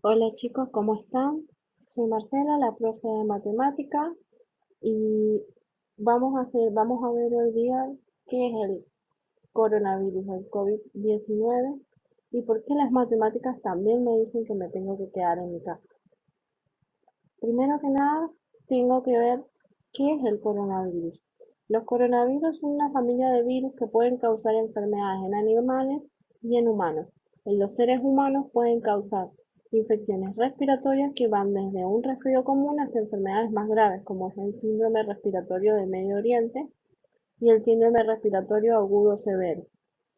Hola chicos, ¿cómo están? Soy Marcela, la profe de matemática y vamos a ver hoy día qué es el coronavirus, el COVID-19 y por qué las matemáticas también me dicen que me tengo que quedar en mi casa. Primero que nada, tengo que ver qué es el coronavirus. Los coronavirus son una familia de virus que pueden causar enfermedades en animales y en humanos. En los seres humanos pueden causar infecciones respiratorias que van desde un resfrío común hasta enfermedades más graves, como es el síndrome respiratorio de Medio Oriente y el síndrome respiratorio agudo severo.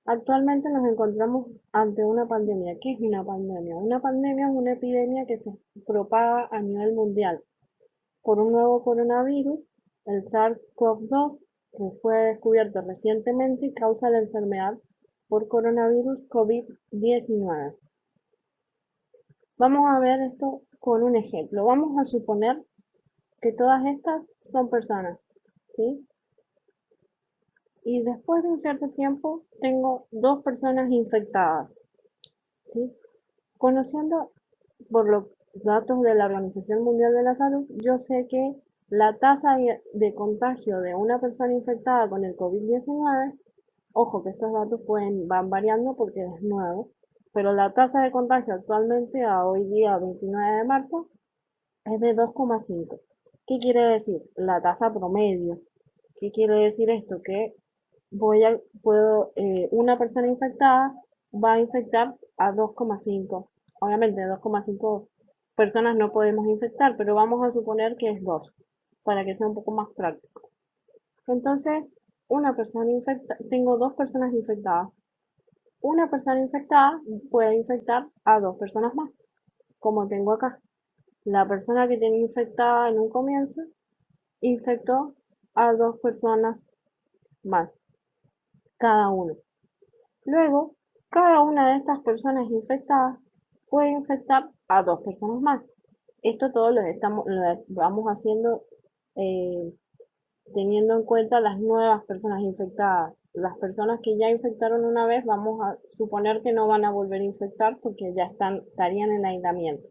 Actualmente nos encontramos ante una pandemia. ¿Qué es una pandemia? Una pandemia es una epidemia que se propaga a nivel mundial por un nuevo coronavirus, el SARS-CoV-2, que fue descubierto recientemente y causa la enfermedad por coronavirus COVID-19. Vamos a ver esto con un ejemplo. Vamos a suponer que todas estas son personas, ¿sí? Y después de un cierto tiempo tengo dos personas infectadas, ¿sí? Conociendo por los datos de la Organización Mundial de la Salud, yo sé que la tasa de contagio de una persona infectada con el COVID-19, ojo que estos datos van variando porque es nuevo, pero la tasa de contagio actualmente a hoy día 29 de marzo es de 2,5. ¿Qué quiere decir? La tasa promedio. ¿Qué quiere decir esto? Que una persona infectada va a infectar a 2,5. Obviamente 2,5 personas no podemos infectar, pero vamos a suponer que es 2, para que sea un poco más práctico. Entonces, tengo dos personas infectadas. Una persona infectada puede infectar a dos personas más, como tengo acá. La persona que tenía infectada en un comienzo infectó a dos personas más, cada uno. Luego, cada una de estas personas infectadas puede infectar a dos personas más. Esto todo lo vamos haciendo eh, teniendo en cuenta las nuevas personas infectadas. Las personas que ya infectaron una vez, vamos a suponer que no van a volver a infectar porque estarían en aislamiento.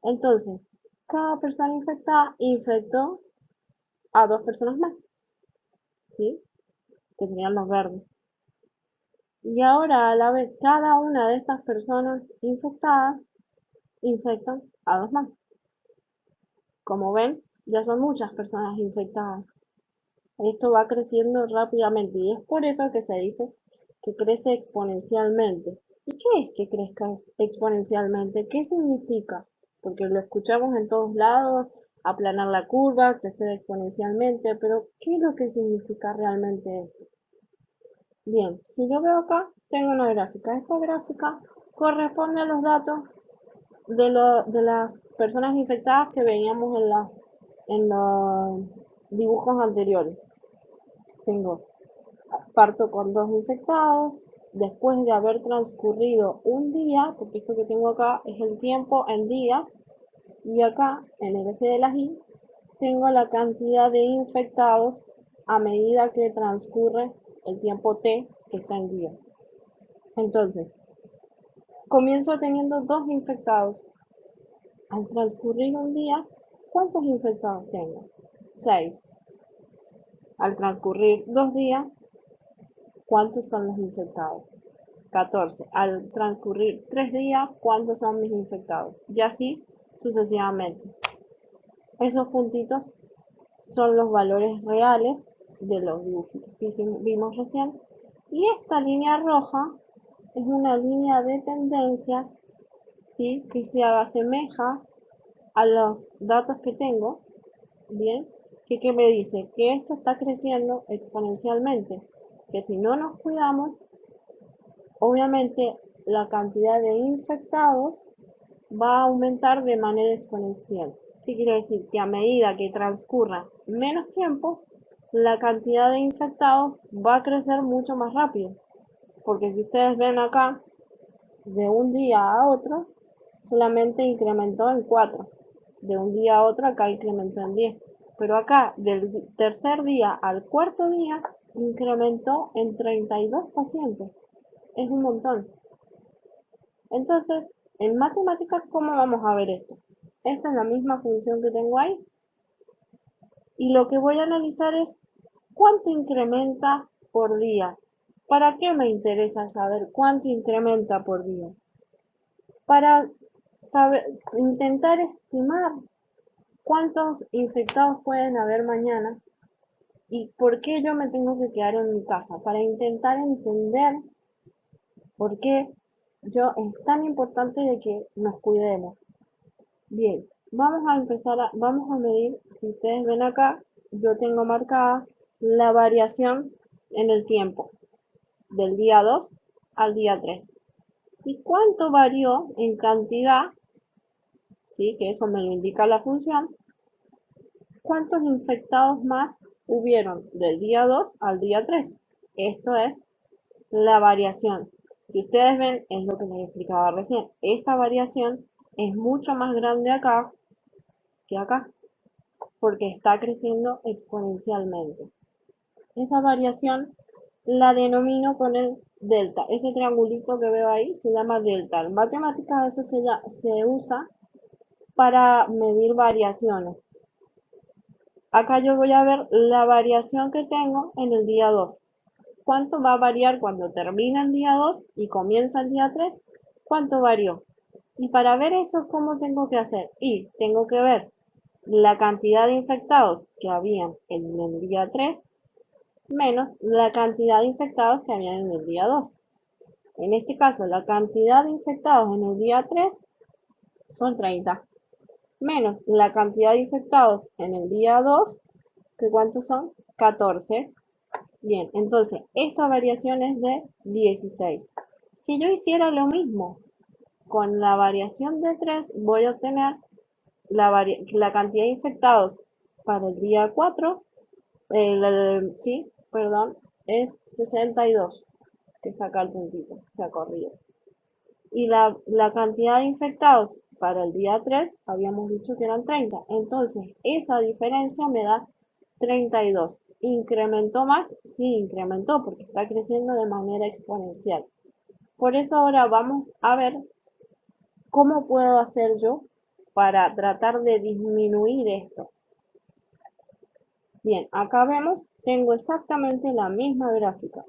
Entonces, cada persona infectada infectó a dos personas más, ¿sí? Que serían los verdes. Y ahora a la vez cada una de estas personas infectadas infectan a dos más. Como ven, ya son muchas personas infectadas. Esto va creciendo rápidamente y es por eso que se dice que crece exponencialmente. ¿Y qué es que crezca exponencialmente? ¿Qué significa? Porque lo escuchamos en todos lados, aplanar la curva, crecer exponencialmente, pero ¿qué es lo que significa realmente esto? Bien, si yo veo acá, tengo una gráfica. Esta gráfica corresponde a los datos de las personas infectadas que veíamos en los dibujos anteriores. Tengo Parto con dos infectados, después de haber transcurrido un día, porque esto que tengo acá es el tiempo en días, y acá en el eje de las Y tengo la cantidad de infectados a medida que transcurre el tiempo T que está en días. Entonces, comienzo teniendo dos infectados. Al transcurrir un día, ¿cuántos infectados tengo? 6. Al transcurrir 2 días, ¿cuántos son los infectados? 14. Al transcurrir 3 días, ¿cuántos son mis infectados? Y así sucesivamente. Esos puntitos son los valores reales de los dibujitos que vimos recién. Y esta línea roja es una línea de tendencia, ¿sí? Que se asemeja a los datos que tengo, ¿bien? Que me dice que esto está creciendo exponencialmente, que si no nos cuidamos, obviamente la cantidad de infectados va a aumentar de manera exponencial. ¿Qué quiere decir? Que a medida que transcurra menos tiempo, la cantidad de infectados va a crecer mucho más rápido. Porque si ustedes ven acá, de un día a otro, solamente incrementó en 4. De un día a otro, acá incrementó en 10. Pero acá, del tercer día al cuarto día, incrementó en 32 pacientes. Es un montón. Entonces, En matemáticas, ¿cómo vamos a ver esto? Esta es la misma función que tengo ahí. Y lo que voy a analizar es cuánto incrementa por día. ¿Para qué me interesa saber cuánto incrementa por día? Para saber, intentar estimar cuántos infectados pueden haber mañana y por qué yo me tengo que quedar en mi casa. Para intentar entender por qué es tan importante de que nos cuidemos. Bien, vamos a medir, si ustedes ven acá, yo tengo marcada la variación en el tiempo, del día 2 al día 3. ¿Y cuánto varió en cantidad? Sí, que eso me lo indica la función. ¿Cuántos infectados más hubieron del día 2 al día 3? Esto es la variación. Si ustedes ven, es lo que les explicaba recién. Esta variación es mucho más grande acá que acá, porque está creciendo exponencialmente. Esa variación la denomino con el delta. Ese triangulito que veo ahí se llama delta. En matemáticas eso se usa para medir variaciones. Acá yo voy a ver la variación que tengo en el día 2. ¿Cuánto va a variar cuando termina el día 2 y comienza el día 3? ¿Cuánto varió? Y para ver eso, ¿cómo tengo que hacer? Y tengo que ver la cantidad de infectados que habían en el día 3 menos la cantidad de infectados que habían en el día 2. En este caso, la cantidad de infectados en el día 3 son 30, menos la cantidad de infectados en el día 2, que ¿cuántos son? 14. Bien, entonces esta variación es de 16. Si yo hiciera lo mismo con la variación de 3, voy a obtener la cantidad de infectados para el día 4, sí, perdón, es 62, que está acá el puntito, se ha corrido. Y la cantidad de infectados para el día 3, habíamos dicho que eran 30. Entonces, esa diferencia me da 32. ¿Incrementó más? Sí, incrementó porque está creciendo de manera exponencial. Por eso ahora vamos a ver cómo puedo hacer yo para tratar de disminuir esto. Bien, acá vemos, tengo exactamente la misma gráfica.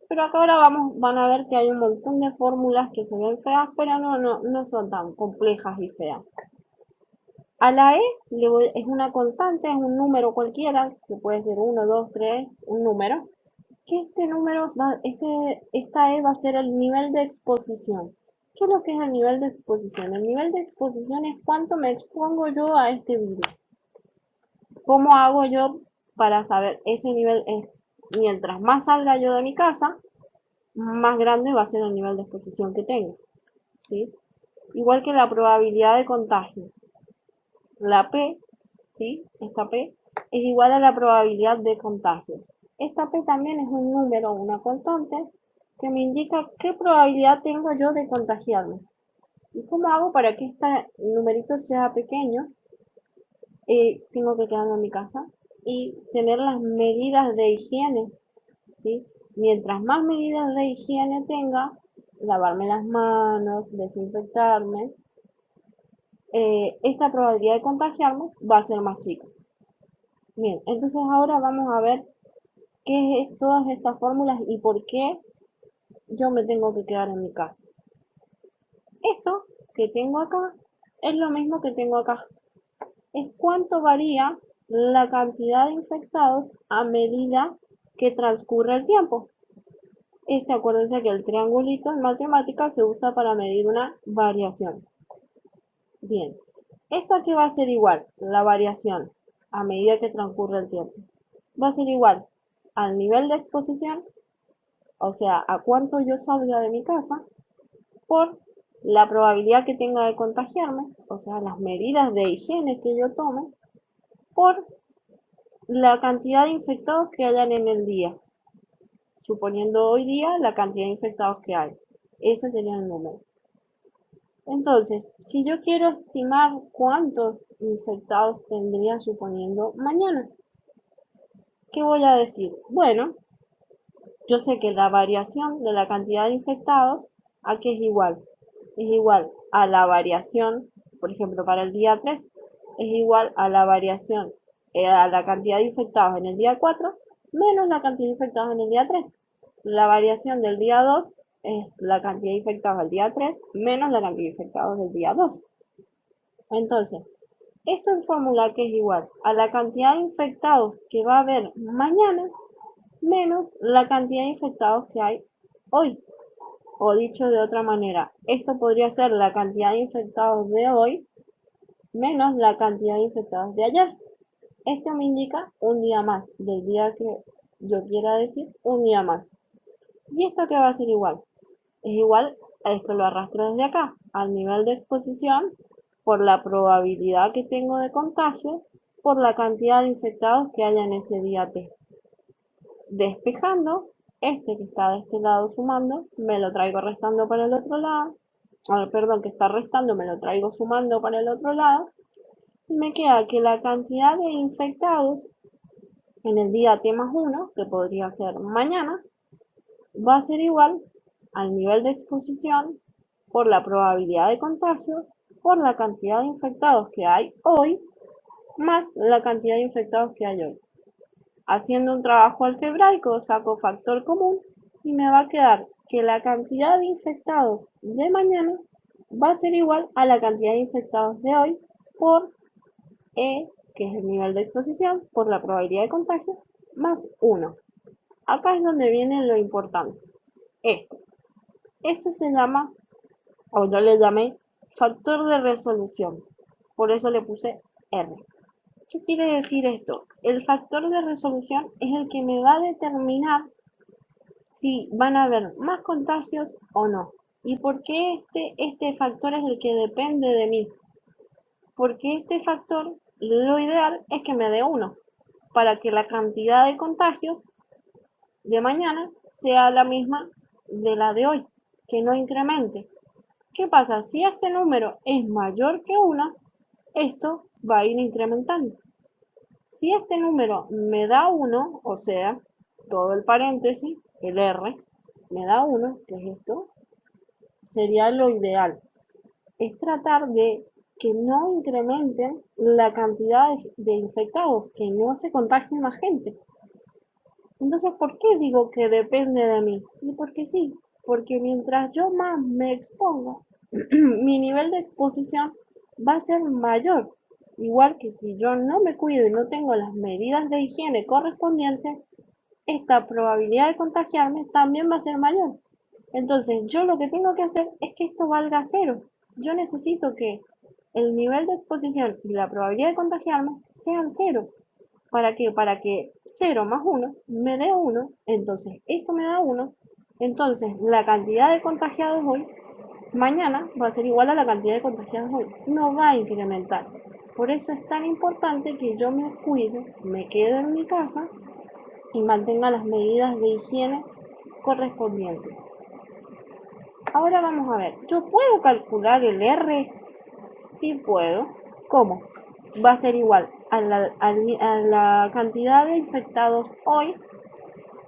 Pero acá ahora van a ver que hay un montón de fórmulas que se ven feas, pero no son tan complejas y feas. A la E es una constante, es un número cualquiera, que puede ser 1, 2, 3, un número. Que esta E va a ser el nivel de exposición. ¿Qué es lo que es el nivel de exposición? El nivel de exposición es cuánto me expongo yo a este virus. ¿Cómo hago yo para saber ese nivel? Mientras más salga yo de mi casa, más grande va a ser el nivel de exposición que tengo, ¿sí? Igual que la probabilidad de contagio. La P, ¿sí? Esta P es igual a la probabilidad de contagio. Esta P también es un número, una constante, que me indica qué probabilidad tengo yo de contagiarme. ¿Y cómo hago para que este numerito sea pequeño? Tengo que quedarme en mi casa y tener las medidas de higiene, ¿sí? Mientras más medidas de higiene tenga, lavarme las manos, desinfectarme, esta probabilidad de contagiarme va a ser más chica. Bien, entonces ahora vamos a ver qué es todas estas fórmulas y por qué yo me tengo que quedar en mi casa. Esto que tengo acá es lo mismo que tengo acá. Es cuánto varía la cantidad de infectados a medida que transcurre el tiempo. Acuérdense que el triangulito en matemáticas se usa para medir una variación. Bien, ¿esto aquí va a ser igual? La variación a medida que transcurre el tiempo. Va a ser igual al nivel de exposición, o sea, a cuánto yo salga de mi casa, por la probabilidad que tenga de contagiarme, o sea, las medidas de higiene que yo tome, por la cantidad de infectados que hayan en el día, suponiendo hoy día la cantidad de infectados que hay. Ese sería el número. Entonces, si yo quiero estimar cuántos infectados tendría suponiendo mañana, ¿qué voy a decir? Bueno, yo sé que la variación de la cantidad de infectados aquí es igual. es igual a la variación, por ejemplo, para el día 3, es igual a la variación, a la cantidad de infectados en el día 4, menos la cantidad de infectados en el día 3. La variación del día 2 es la cantidad de infectados del día 3 menos la cantidad de infectados del día 2. Entonces, esto es fórmula que es igual a la cantidad de infectados que va a haber mañana menos la cantidad de infectados que hay hoy. O dicho de otra manera, esto podría ser la cantidad de infectados de hoy menos la cantidad de infectados de ayer. Esto me indica un día más, del día que yo quiera decir un día más. ¿Y esto qué va a ser igual? Es igual a esto, lo arrastro desde acá, al nivel de exposición, por la probabilidad que tengo de contagio, por la cantidad de infectados que haya en ese día T. Despejando, este que está de este lado sumando, me lo traigo restando para el otro lado. Perdón, que está restando, me lo traigo sumando para el otro lado. Y me queda que la cantidad de infectados en el día T más 1, que podría ser mañana, va a ser igual al nivel de exposición por la probabilidad de contagio por la cantidad de infectados que hay hoy más la cantidad de infectados que hay hoy. Haciendo un trabajo algebraico saco factor común y me va a quedar que la cantidad de infectados de mañana va a ser igual a la cantidad de infectados de hoy por E, que es el nivel de exposición, por la probabilidad de contagio, más 1. Acá es donde viene lo importante. Esto se llama, o yo le llamé, factor de resolución. Por eso le puse R. ¿Qué quiere decir esto? El factor de resolución es el que me va a determinar si van a haber más contagios o no. ¿Y por qué este factor es el que depende de mí? Porque este factor, lo ideal es que me dé 1, para que la cantidad de contagios de mañana sea la misma de la de hoy, que no incremente. ¿Qué pasa? Si este número es mayor que 1, esto va a ir incrementando. Si este número me da 1, o sea, todo el paréntesis, el R, me da 1, que es esto, sería lo ideal. Es tratar de que no incrementen la cantidad de infectados, que no se contagien más gente. Entonces, ¿por qué digo que depende de mí? Y porque sí, porque mientras yo más me expongo, mi nivel de exposición va a ser mayor. Igual que si yo no me cuido y no tengo las medidas de higiene correspondientes, esta probabilidad de contagiarme también va a ser mayor. Entonces, yo lo que tengo que hacer es que esto valga cero. Yo necesito que el nivel de exposición y la probabilidad de contagiarme sean cero. ¿Para qué? Para que 0 más 1 me dé 1, entonces esto me da 1, entonces la cantidad de contagiados hoy, mañana va a ser igual a la cantidad de contagiados hoy, no va a incrementar. Por eso es tan importante que yo me cuide, me quede en mi casa y mantenga las medidas de higiene correspondientes. Ahora vamos a ver, ¿yo puedo calcular el R? Sí puedo. ¿Cómo? Va a ser igual a la cantidad de infectados hoy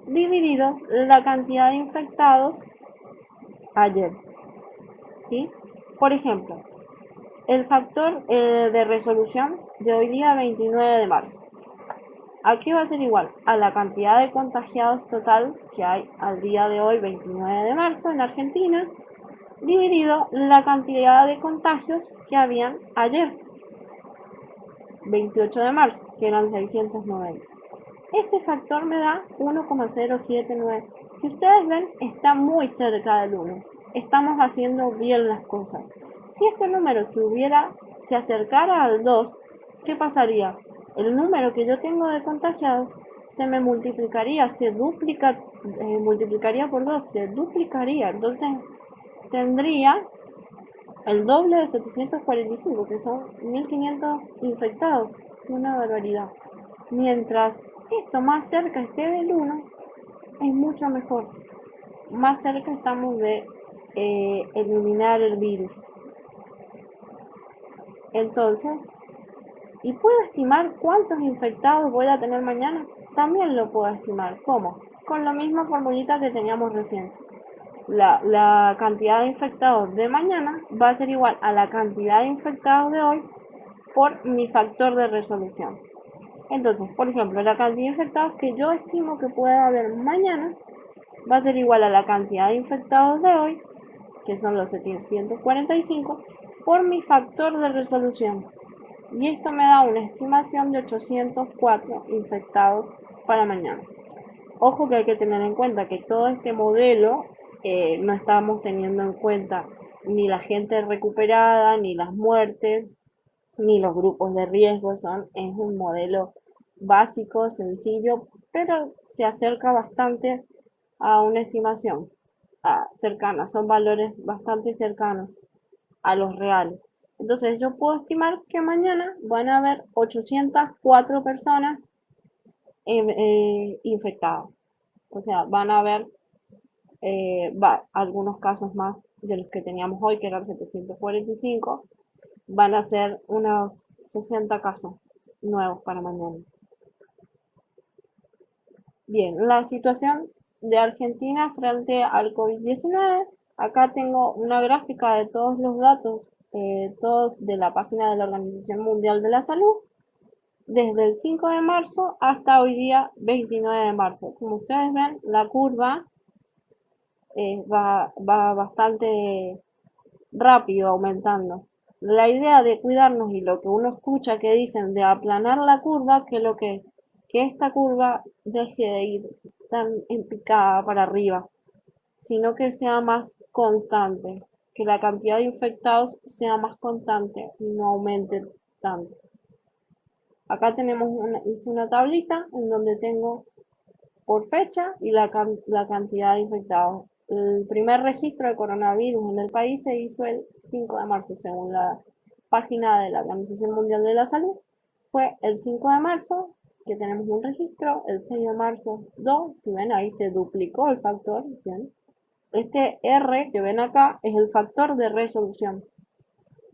dividido la cantidad de infectados ayer. ¿Sí? Por ejemplo, el factor de resolución de hoy día 29 de marzo. Aquí va a ser igual a la cantidad de contagiados total que hay al día de hoy 29 de marzo en Argentina dividido la cantidad de contagios que habían ayer 28 de marzo, que eran 690. Este factor me da 1,079. Si ustedes ven, está muy cerca del 1. Estamos haciendo bien las cosas. Si este número se acercara al 2, ¿qué pasaría? El número que yo tengo de contagiados se me multiplicaría, multiplicaría por 2, se duplicaría. Entonces tendría el doble de 745, que son 1500 infectados. Una barbaridad. Mientras esto más cerca esté del 1, es mucho mejor. Más cerca estamos de eliminar el virus. Entonces, ¿y puedo estimar cuántos infectados voy a tener mañana? También lo puedo estimar. ¿Cómo? Con la misma formulita que teníamos recién. la cantidad de infectados de mañana va a ser igual a la cantidad de infectados de hoy por mi factor de resolución. Entonces, por ejemplo, la cantidad de infectados que yo estimo que pueda haber mañana va a ser igual a la cantidad de infectados de hoy, que son los 745, por mi factor de resolución. Y esto me da una estimación de 804 infectados para mañana. Ojo que hay que tener en cuenta que todo este modelo no estamos teniendo en cuenta ni la gente recuperada, ni las muertes, ni los grupos de riesgo. Es un modelo básico, sencillo, pero se acerca bastante a una estimación cercana. Son valores bastante cercanos a los reales. Entonces yo puedo estimar que mañana van a haber 804 personas infectadas. O sea, van a haber algunos casos más de los que teníamos hoy, que eran 745. Van a ser unos 60 casos nuevos para mañana. Bien, la situación de Argentina frente al COVID-19. Acá tengo una gráfica de todos los datos, todos de la página de la Organización Mundial de la Salud, desde el 5 de marzo hasta hoy día 29 de marzo. Como ustedes ven, la curva va bastante rápido aumentando. La idea de cuidarnos y lo que uno escucha que dicen de aplanar la curva, que lo que es que esta curva deje de ir tan en picada para arriba, sino que sea más constante, que la cantidad de infectados sea más constante y no aumente tanto. Acá hice una tablita en donde tengo por fecha y la cantidad de infectados. El primer registro de coronavirus en el país se hizo el 5 de marzo, según la página de la Organización Mundial de la Salud. Fue el 5 de marzo que tenemos un registro, el 6 de marzo 2, si ven ahí se duplicó el factor. ¿Bien? Este R que ven acá es el factor de resolución,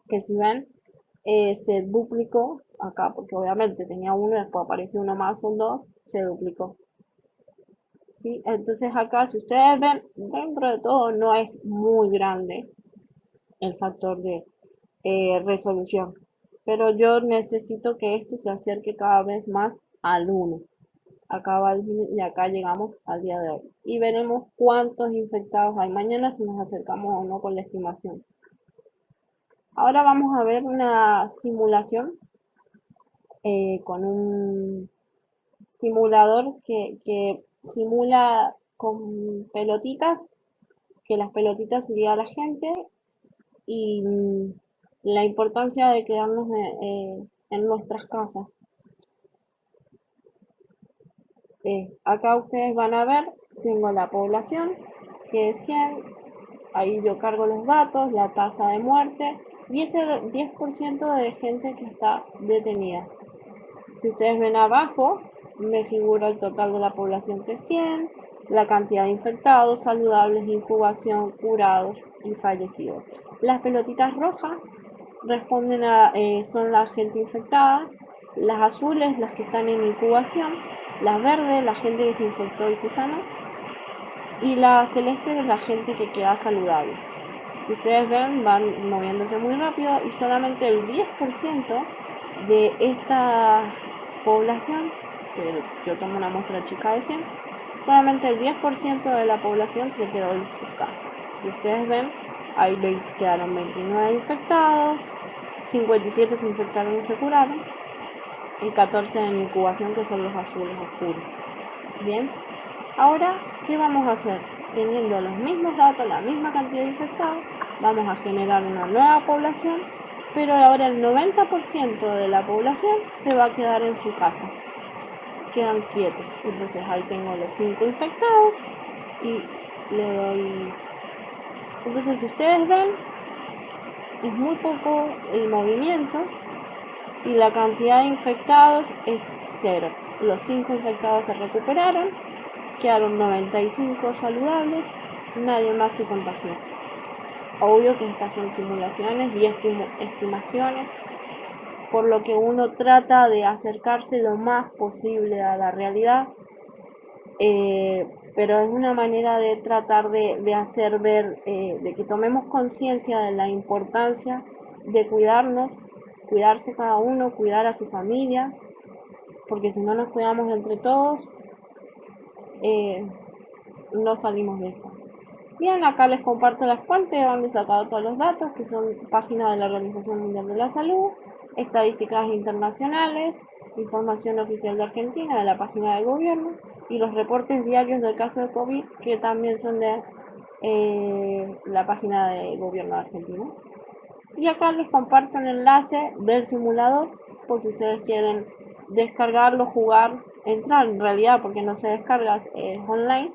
que si ven se duplicó acá, porque obviamente tenía uno, después apareció uno más, son dos, se duplicó. ¿Sí? Entonces acá, si ustedes ven, dentro de todo no es muy grande el factor de resolución, pero yo necesito que esto se acerque cada vez más al 1. Acá va y acá llegamos al día de hoy. Y veremos cuántos infectados hay mañana si nos acercamos o no con la estimación. Ahora vamos a ver una simulación con un simulador que simula con pelotitas, que las pelotitas sería la gente y la importancia de quedarnos en nuestras casas. Acá ustedes van a ver, tengo la población, que es 100, ahí yo cargo los datos, la tasa de muerte y es el 10% de gente que está detenida. Si ustedes ven abajo, me figura el total de la población que es 100, la cantidad de infectados, saludables, incubación, curados y fallecidos. Las pelotitas rojas responden son la gente infectada, las azules las que están en incubación, las verdes la gente que se infectó y se sanó, y la celeste es la gente que queda saludable. Si ustedes ven, van moviéndose muy rápido y solamente el 10% de esta población, que yo tomo una muestra chica de 100, solamente el 10% de la población se quedó en su casa. Si ustedes ven, ahí quedaron 29 infectados, 57 se infectaron y se curaron, y 14 en incubación, que son los azules oscuros. Bien, ahora, ¿qué vamos a hacer? Teniendo los mismos datos, la misma cantidad de infectados, vamos a generar una nueva población, pero ahora el 90% de la población se va a quedar en su casa. Quedan quietos. Entonces ahí tengo los 5 infectados y le doy. Entonces, si ustedes ven, es muy poco el movimiento y la cantidad de infectados es 0. Los 5 infectados se recuperaron, quedaron 95 saludables, nadie más se contagió. Obvio que estas son simulaciones y estimaciones, por lo que uno trata de acercarse lo más posible a la realidad, pero es una manera de tratar de hacer ver, de que tomemos conciencia de la importancia de cuidarnos, cuidarse cada uno, cuidar a su familia, porque si no nos cuidamos entre todos, eh, no salimos de esto. Bien, acá les comparto las fuentes donde he sacado todos los datos, que son páginas de la Organización Mundial de la Salud, estadísticas internacionales, información oficial de Argentina, de la página del gobierno, y los reportes diarios del caso de COVID, que también son de la página del gobierno de Argentina. Y acá les comparto el enlace del simulador, por si ustedes quieren descargarlo, jugar, entrar en realidad, porque no se descarga, es online,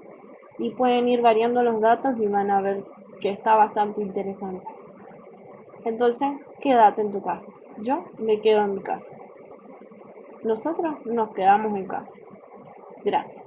y pueden ir variando los datos y van a ver que está bastante interesante. Entonces, quédate en tu casa. Yo me quedo en mi casa. Nosotros nos quedamos en casa. Gracias.